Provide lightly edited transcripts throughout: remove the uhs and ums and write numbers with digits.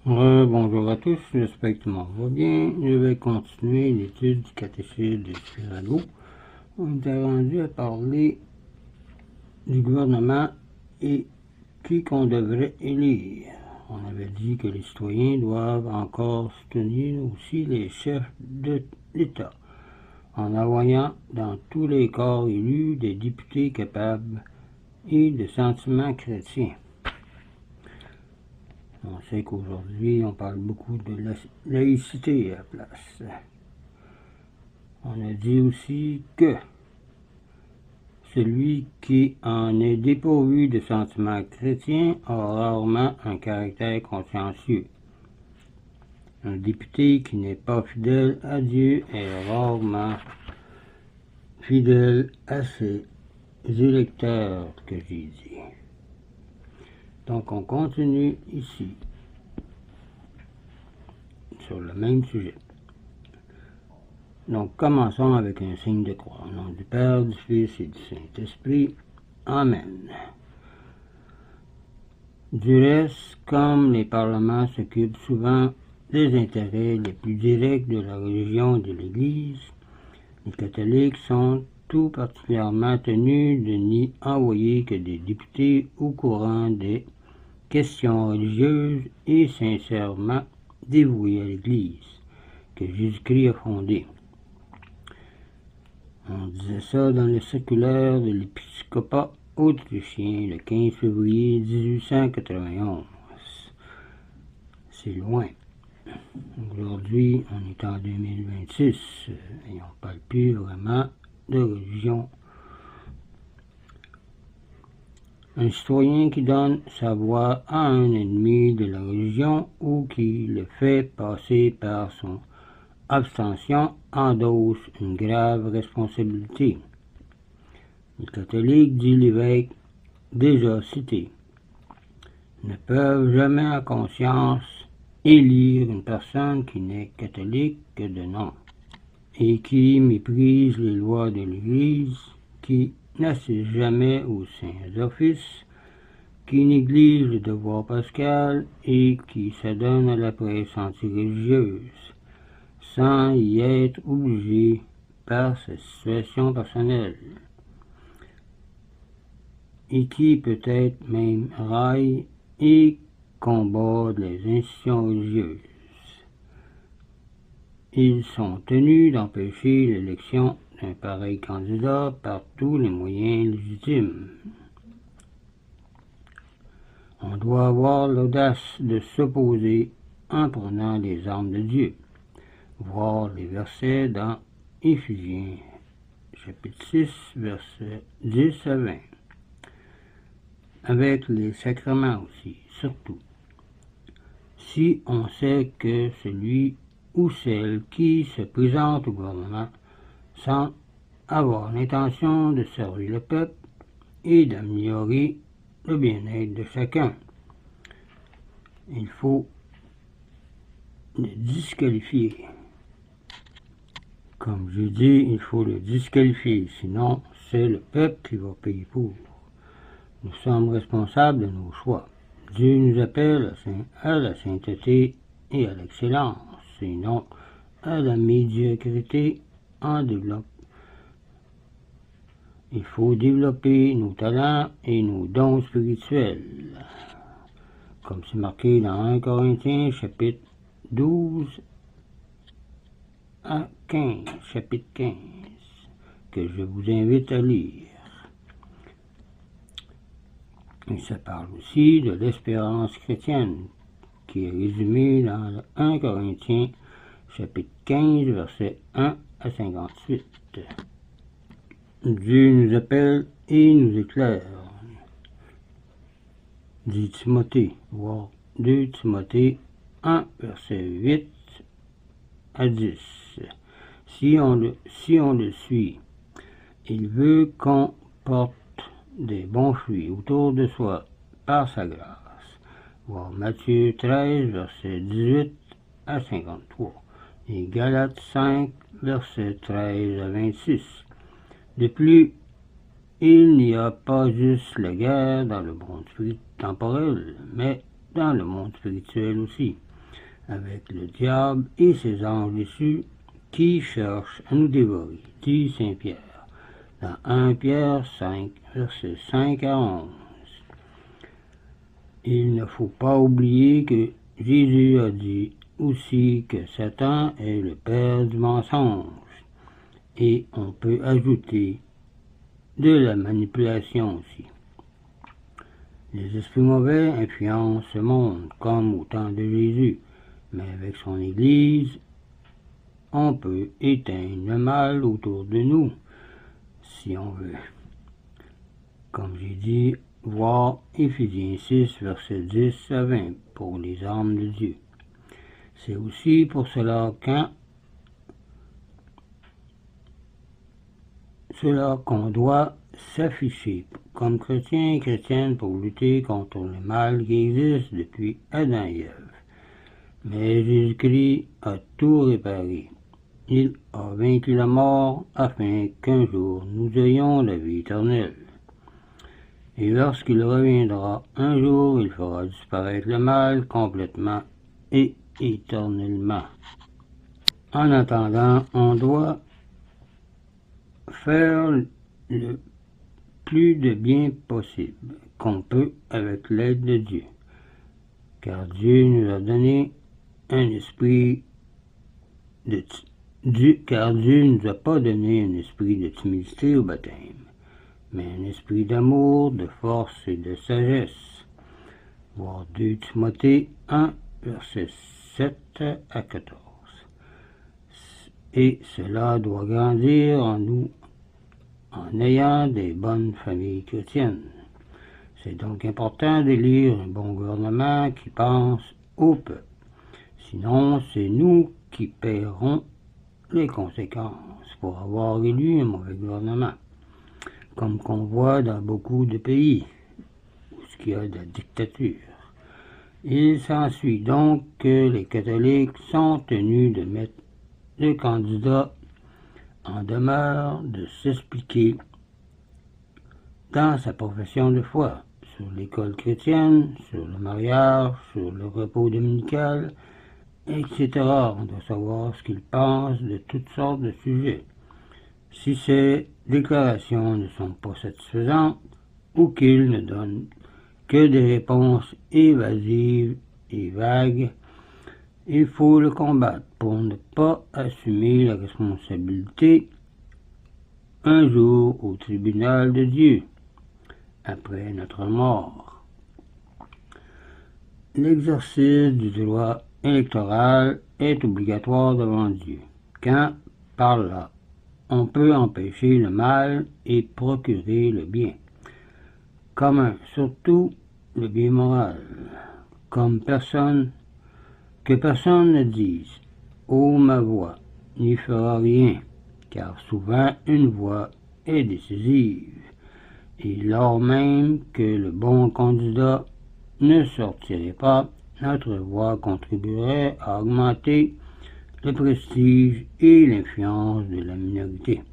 Bonjour à tous, j'espère que tout le monde va bien. Je vais continuer l'étude du catéchisme de Chicago. On était rendu à parler du gouvernement et qui qu'on devrait élire. On avait dit que les citoyens doivent encore soutenir aussi les chefs de l'État, en envoyant dans tous les corps élus des députés capables et de sentiments chrétiens. On sait qu'aujourd'hui, on parle beaucoup de laïcité à la place. On a dit aussi que celui qui en est dépourvu de sentiments chrétiens a rarement un caractère consciencieux. Un député qui n'est pas fidèle à Dieu est rarement fidèle à ses électeurs, que j'ai dit. Donc on continue ici sur le même sujet. Donc commençons avec un signe de croix. Au nom du Père, du Fils et du Saint-Esprit. Amen. Du reste, comme les parlements s'occupent souvent des intérêts les plus directs de la religion et de l'Église, les catholiques sont tout particulièrement tenus de n'y envoyer que des députés au courant des questions religieuses et sincèrement dévoués à l'Église que Jésus-Christ a fondée. On disait ça dans le circulaire de l'épiscopat autrichien le 15 février 1891. C'est loin. Aujourd'hui, on est en 2026 et on ne parle plus vraiment de religion. Un citoyen qui donne sa voix à un ennemi de la religion ou qui le fait passer par son abstention endosse une grave responsabilité. Les catholiques, dit l'évêque déjà cité, ne peuvent jamais en conscience élire une personne qui n'est catholique que de nom et qui méprise les lois de l'Église, qui n'assiste jamais aux saints offices, qui néglige le devoir pascal et qui s'adonne à la presse anti-religieuse, sans y être obligé par sa situation personnelle, et qui peut-être même raille et combat les institutions religieuses. Ils sont tenus d'empêcher l'élection d'un pareil candidat par tous les moyens légitimes. On doit avoir l'audace de s'opposer en prenant les armes de Dieu. Voir les versets dans Éphésiens, chapitre 6, versets 10 à 20. Avec les sacrements aussi, surtout. Si on sait que celui ou celle qui se présente au gouvernement sans avoir l'intention de servir le peuple et d'améliorer le bien-être de chacun, il faut le disqualifier. Comme je dis, il faut le disqualifier, sinon c'est le peuple qui va payer pour. Nous sommes responsables de nos choix. Dieu nous appelle à la sainteté et à l'excellence, et non à la médiocrité en développement. Il faut développer nos talents et nos dons spirituels, comme c'est marqué dans 1 Corinthiens, chapitre 12 à 15, chapitre 15, que je vous invite à lire. Et ça parle aussi de l'espérance chrétienne, qui est résumée dans le 1 Corinthiens, chapitre 15, versets 1 à 58. Dieu nous appelle et nous éclaire, dit Timothée, voire 2 Timothée 1, verset 8 à 10. Si on le suit, il veut qu'on porte des bons fruits autour de soi par sa grâce. Voir Matthieu 13, verset 18 à 53. Et Galates 5, verset 13 à 26. De plus, il n'y a pas juste la guerre dans le monde temporel, mais dans le monde spirituel aussi. avec le diable et ses anges déçus qui cherchent à nous dévorer, dit saint Pierre, dans 1 Pierre 5, versets 5 à 11. Il ne faut pas oublier que Jésus a dit aussi que Satan est le père du mensonge, et on peut ajouter de la manipulation aussi. Les esprits mauvais influencent ce monde comme au temps de Jésus, mais avec son Église, on peut éteindre le mal autour de nous, si on veut. Comme j'ai dit, voir Éphésiens 6, versets 10 à 20 pour les armes de Dieu. C'est aussi pour cela qu'on doit s'afficher comme chrétiens et chrétiennes pour lutter contre le mal qui existe depuis Adam et Ève. Mais Jésus-Christ a tout réparé. Il a vaincu la mort afin qu'un jour nous ayons la vie éternelle. Et lorsqu'il reviendra, un jour il fera disparaître le mal complètement et éternellement. En attendant, on doit faire le plus de bien possible qu'on peut avec l'aide de Dieu, car Dieu nous a donné un esprit car Dieu ne nous a pas donné un esprit de timidité au baptême, mais un esprit d'amour, de force et de sagesse. Voir 2 Timothée 1, versets 7 à 14. Et cela doit grandir en nous en ayant des bonnes familles chrétiennes. C'est donc important d'élire un bon gouvernement qui pense au peuple. Sinon, c'est nous qui paierons les conséquences pour avoir élu un mauvais gouvernement, comme qu'on voit dans beaucoup de pays où il y a de la dictature. Il s'ensuit donc que les catholiques sont tenus de mettre le candidat en demeure de s'expliquer dans sa profession de foi, sur l'école chrétienne, sur le mariage, sur le repos dominical, etc. On doit savoir ce qu'il pense de toutes sortes de sujets. Si ces déclarations ne sont pas satisfaisantes ou qu'il ne donne que des réponses évasives et vagues, il faut le combattre pour ne pas assumer la responsabilité un jour au tribunal de Dieu, après notre mort. L'exercice du droit électoral est obligatoire devant Dieu, quand, par là, on peut empêcher le mal et procurer le bien commun, surtout le bien moral, que personne ne dise « Oh, ma voix n'y fera rien », car souvent une voix est décisive, et lors même que le bon candidat ne sortirait pas, notre voix contribuerait à augmenter le prestige et l'influence de la minorité.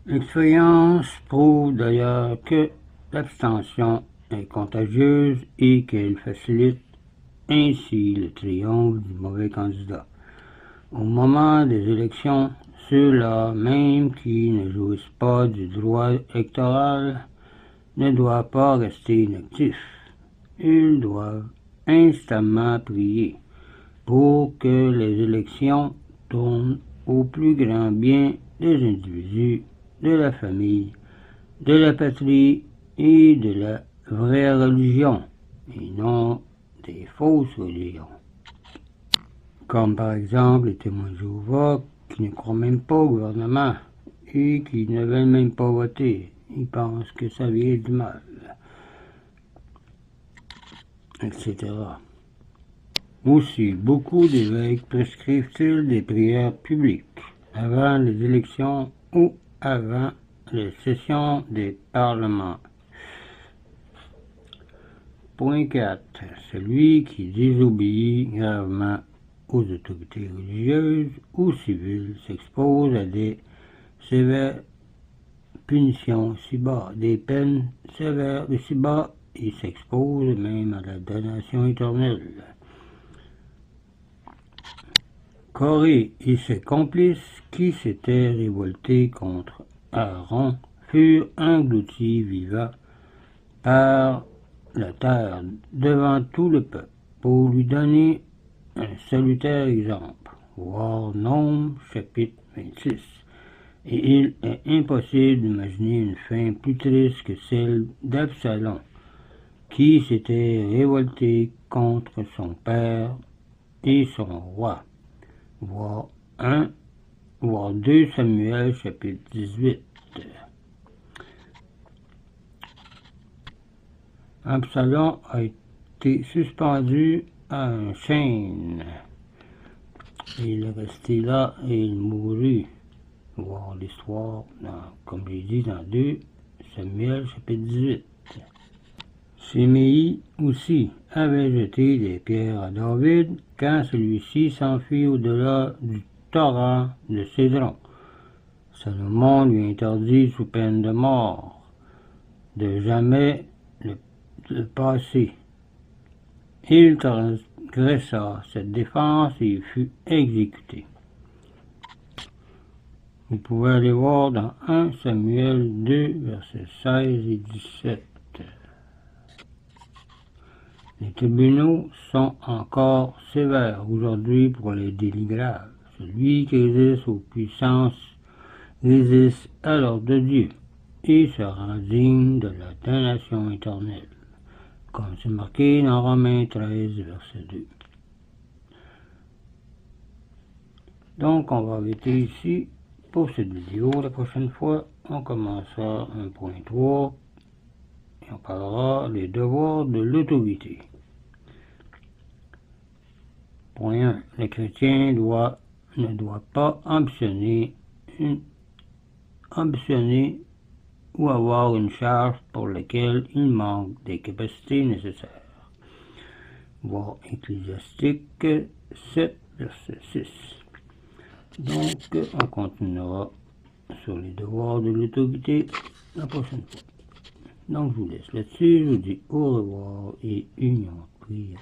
L'expérience prouve d'ailleurs que l'abstention est contagieuse et qu'elle facilite ainsi le triomphe du mauvais candidat. Au moment des élections, ceux-là même qui ne jouissent pas du droit électoral ne doivent pas rester inactifs. Ils doivent instamment prier pour que les élections tournent au plus grand bien des individus, de la famille, de la patrie et de la vraie religion, et non des fausses religions. Comme par exemple les témoins de Jéhovah qui ne croient même pas au gouvernement et qui ne veulent même pas voter. Ils pensent que ça vient du mal, etc. Aussi, beaucoup d'évêques prescrivent-ils des prières publiques avant les élections ou avant les sessions des parlements. Point 4. Celui qui désobéit gravement aux autorités religieuses ou civiles s'expose à des sévères punitions ci-bas, des peines sévères ci-bas, et s'expose même à la damnation éternelle. Corée et ses complices qui s'étaient révoltés contre Aaron furent engloutis vivants par la terre devant tout le peuple pour lui donner un salutaire exemple. Voir Nombre chapitre 26. Et il est impossible d'imaginer une fin plus triste que celle d'Absalom, qui s'était révolté contre son père et son roi. Voir 2 Samuel chapitre 18. Absalom a été suspendu à un chêne. Il est resté là et il mourut. Voir l'histoire, comme j'ai dit, dans 2 Samuel chapitre 18. Shimei aussi avait jeté des pierres à David quand celui-ci s'enfuit au-delà du torrent de Cédron. Salomon lui interdit sous peine de mort de jamais le passer. Il transgressa cette défense et fut exécuté. Vous pouvez aller voir dans 1 Samuel 2, versets 16 et 17. Les tribunaux sont encore sévères aujourd'hui pour les délits graves. Celui qui résiste aux puissances résiste à l'ordre de Dieu et se rend digne de la damnation éternelle, comme c'est marqué dans Romains 13, verset 2. Donc, on va arrêter ici pour cette vidéo. La prochaine fois, on commencera 1.3 et on parlera des devoirs de l'autorité. Point 1. Le chrétien ne doit pas ambitionner ou avoir une charge pour laquelle il manque des capacités nécessaires. Voir Ecclésiastique 7, verset 6. Donc, on continuera sur les devoirs de l'autorité la prochaine fois. Donc, je vous laisse là-dessus. Je vous dis au revoir et union de prière.